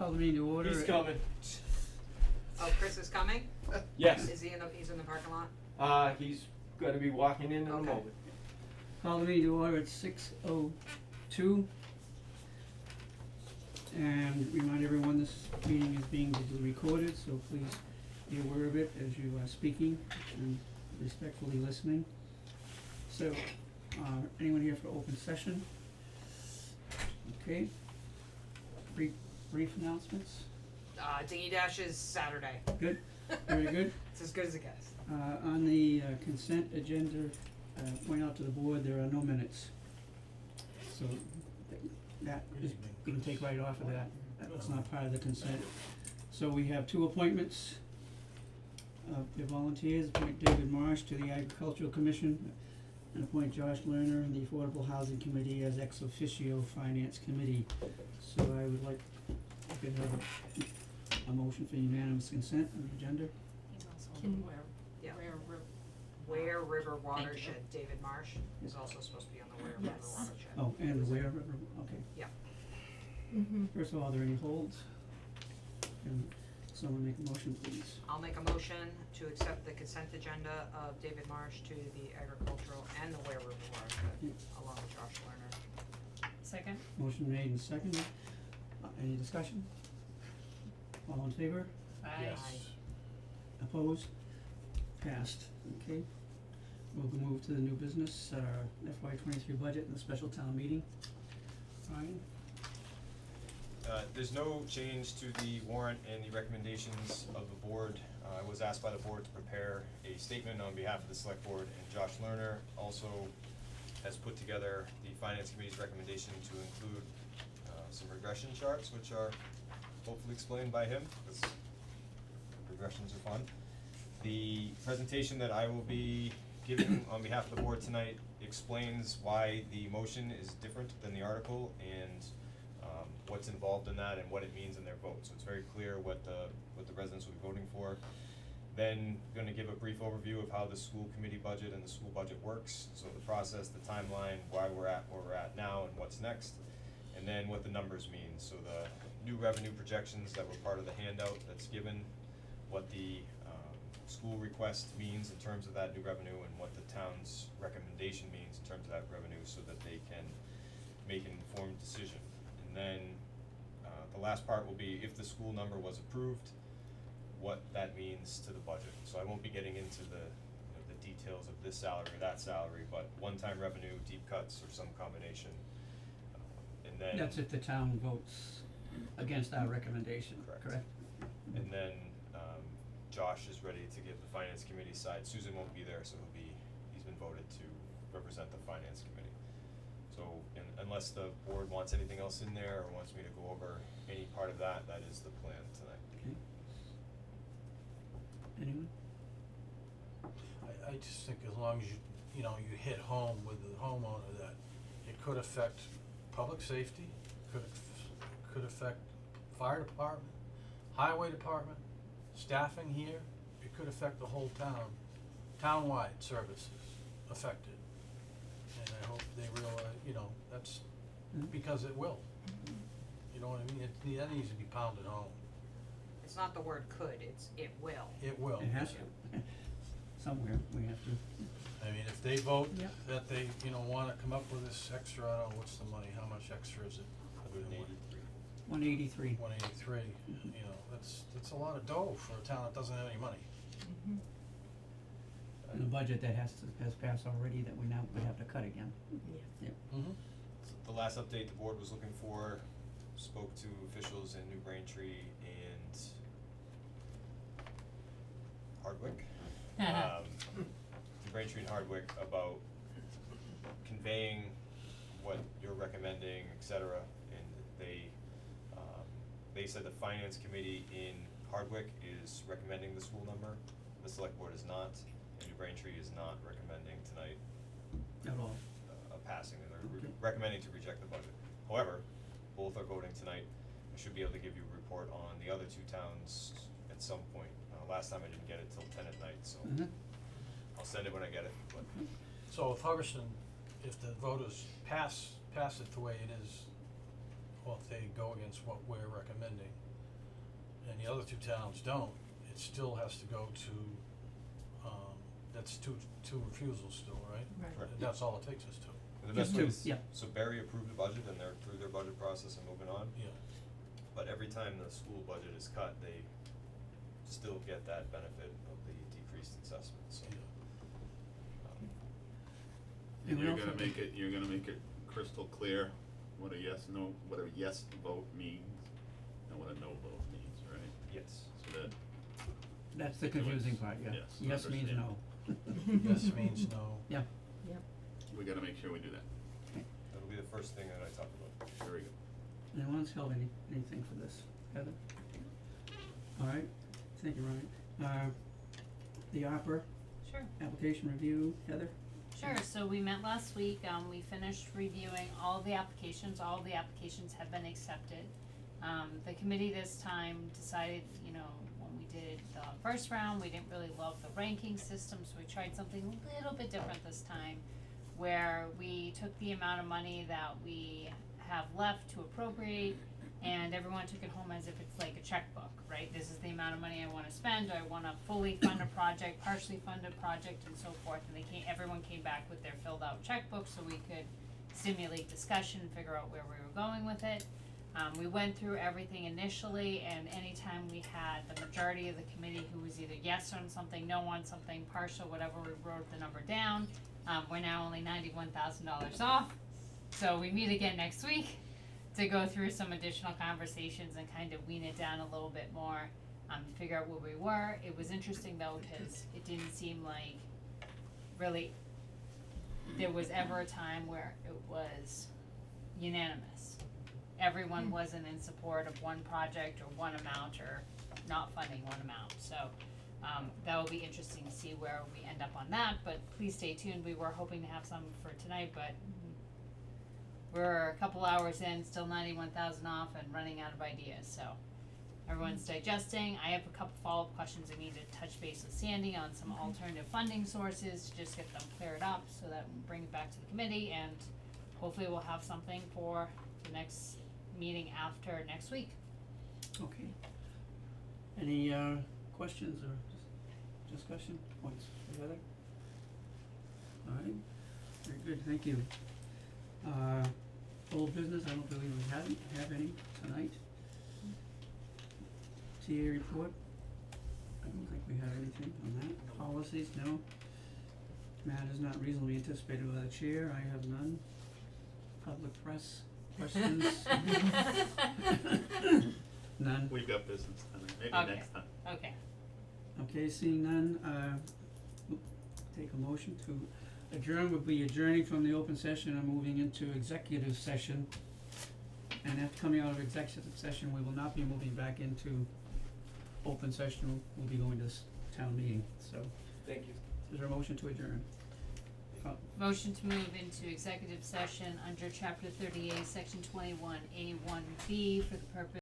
Call the meeting to order. He's coming. Oh, Chris is coming? Yes. Is he he's in the parking lot? He's gonna be walking in a Okay. moment. Call the meeting to order at 6:02. And remind everyone this meeting is being digitally recorded, so please be aware of it as you are speaking and respectfully listening. So, anyone here for open session? Okay. Brief announcements? Dinghy Dash is Saturday. Good, very good. It's as good as it gets. On the consent agenda, point out to the board, there are no minutes. So that is, you can take right off of that, that's not part of the consent. So we have two appointments of the volunteers, appoint David Marsh to the Agricultural Commission and appoint Josh Lerner in the Affordable Housing Committee as ex officio Finance Committee. So I would like, I could have a motion for unanimous consent on the agenda. He's also Can- on the Yeah. Ware Ware River Thank you. Watershed, David Marsh is also supposed to be on the Ware River Yes. Watershed. Oh, and where, okay. Yeah. Mm-hmm. First of all, are there any holds? Can someone make a motion, please? I'll make a motion to accept the consent agenda of David Marsh to the agricultural and the Ware River Watershed, along with Josh Lerner. Second? Motion made and seconded. Any discussion? All in favor? Aye. Opposed? Passed. Okay. We'll move to the new business, FY '23 budget and the special town meeting. Ryan? There's no change to the warrant and the recommendations of the board. I was asked by the board to prepare a statement on behalf of the select board, and Josh Lerner also has put together the finance committee's recommendation to include some regression charts, which are hopefully explained by him, because regressions are fun. The presentation that I will be giving on behalf of the board tonight explains why the motion is different than the article and what's involved in that and what it means in their vote. So it's very clear what the residents will be voting for. Then gonna give a brief overview of how the school committee budget and the school budget works. So the process, the timeline, why we're at where we're at now and what's next. And then what the numbers mean. So the new revenue projections that were part of the handout that's given, what the school request means in terms of that new revenue, and what the town's recommendation means in terms of that revenue, so that they can make an informed decision. And then the last part will be, if the school number was approved, what that means to the budget. So I won't be getting into the details of this salary or that salary, but one-time revenue, deep cuts, or some combination. And then That's if the town votes against our recommendation, Correct. correct? And then Josh is ready to give the finance committee side. Susan won't be there, so he's been voted to represent the finance committee. So unless the board wants anything else in there or wants me to go over any part of that, that is the plan tonight. Okay. Anyone? I just think as long as you hit home with the homeowner that it could affect public safety, could affect fire department, highway department, staffing here, it could affect the whole town, townwide services affected. And I hope they realize, that's because it will. You know what I mean? That needs to be pounded home. It's not the word could, it will. It will. It has to. Somewhere we have to. I mean, if they vote Yeah. that they, wanna come up with this extra, I don't know, what's the money, how much extra is it? 183. 183. 183, that's a lot of dough for a town that doesn't have any money. And a budget that has passed already that we now would have to cut again. Yeah. Mm-hmm. So the last update the board was looking for, spoke to officials in New Braintree and Hardwick. New Braintree and Hardwick about conveying what you're recommending, et cetera, and they said the finance committee in Hardwick is recommending the school number, the select board is not, and New Braintree is not recommending tonight At all. a passing, and they're Okay. recommending to reject the budget. However, both are voting tonight. I should be able to give you a report on the other two towns at some point. Last time I didn't get it till 10 at night, so I'll send it when I get it, but So if Hubbardston, if the voters pass it the way it is, or if they go against what we're recommending, and the other two towns don't, it still has to go to, that's two refusals still, right? Correct. That's all it takes is two, And the Just best way two, is, yeah. so Barry approved the budget and they're through their budget process and moving on, yeah. but every time the school budget is cut, they still get that benefit of the decreased assessment, so. And we You're also- gonna make it crystal clear what a yes vote means and what a no vote means, right? Yes. So that, That's the confusing part, yeah. Yes, Yes means understand. no. Yes means no. Yeah, we gotta make sure we do that. That'll be the first thing that I talk about. There we go. anyone else have anything for this? Heather? Alright, thank you, Ryan. The opera Sure. application review, Heather? Sure, so we met last week, we finished reviewing all the applications have been accepted. The committee this time decided, you know, when we did the first round, we didn't really love the ranking system, so we tried something a little bit different this time, where we took the amount of money that we have left to appropriate, and everyone took it home as if it's like a checkbook, right? This is the amount of money I wanna spend, do I wanna fully fund a project, partially fund a project, and so forth, and everyone came back with their filled out checkbook, so we could stimulate discussion, figure out where we were going with it. We went through everything initially, and anytime we had the majority of the committee who was either yes on something, no on something, partial, whatever, we wrote the number down. We're now only $91,000 off, so we meet again next week to go through some additional conversations and kind of wean it down a little bit more, to figure out where we were. It was interesting though, cause it didn't seem like really there was ever a time where it was unanimous. Everyone wasn't in support of one project or one amount or not funding one amount, so that will be interesting to see where we end up on that, but please stay tuned. We were hoping to have some for tonight, but we're a couple hours in, still 91,000 off and running out of ideas, so everyone's digesting. I have a couple follow-up questions I need to touch base with Sandy on some alternative funding sources to just get them cleared up so that we bring it back to the committee, and hopefully we'll have something for the next meeting after next week. Okay. Any questions or discussion points for Heather? Alright, very good, thank you. Old business, I don't believe we have any tonight. TA report, I don't think we have anything on that. Policies, no. Matters not reasonably anticipated by the chair, I have none. Public press, questions? None. We've got business tonight, maybe Okay. next time. Okay. Okay, seeing none, take a motion to adjourn. We'll be adjourning from the open session and moving into executive session. And after coming out of executive session, we will not be moving back into open session. We'll be going to town meeting, so Thank you. is there a motion to adjourn? Motion to move into executive session under chapter 38, section 21A1B for the purpose